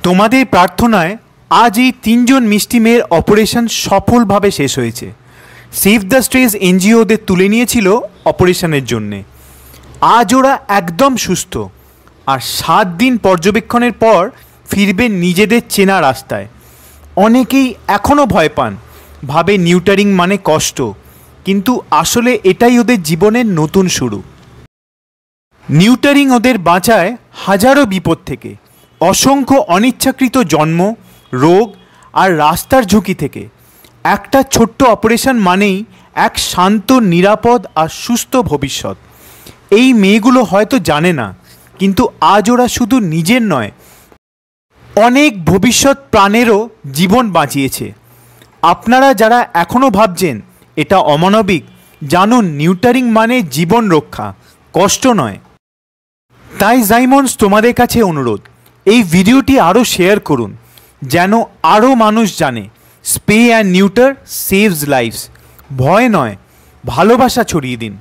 তোমাদের প্রার্থনায় আজ এই তিনজন মিষ্টি মেয়ের অপারেশন সফলভাবে শেষ হয়েছে। সেভ দ্য স্ট্রেস এনজিও ওদের তুলে নিয়েছিল অপারেশনের জন্যে। আজ ওরা একদম সুস্থ, আর 7 দিন পর্যবেক্ষণের পর ফিরবে নিজেদের চেনা রাস্তায়। অনেকেই এখনও ভয় পান, ভাবে নিউটারিং মানে কষ্ট, কিন্তু আসলে এটাই ওদের জীবনের নতুন শুরু। নিউটারিং ওদের বাঁচায় হাজারো বিপদ থেকে, অসংখ্য অনিচ্ছাকৃত জন্ম, রোগ আর রাস্তার ঝুঁকি থেকে। একটা ছোট্ট অপারেশন মানেই এক শান্ত, নিরাপদ আর সুস্থ ভবিষ্যৎ। এই মেয়েগুলো হয়তো জানে না, কিন্তু আজ ওরা শুধু নিজের নয়, অনেক ভবিষ্যৎ প্রাণেরও জীবন বাঁচিয়েছে। আপনারা যারা এখনও ভাবছেন এটা অমানবিক, জানুন নিউটারিং মানে জীবন রক্ষা, কষ্ট নয়। তাই জাইমন্ডস তোমাদের কাছে অনুরোধ, এই ভিডিওটি আরও শেয়ার করুন, যেন আরও মানুষ জানে স্পে অ্যান্ড নিউটার সেভস লাইফস। ভয় নয়, ভালোবাসা ছড়িয়ে দিন।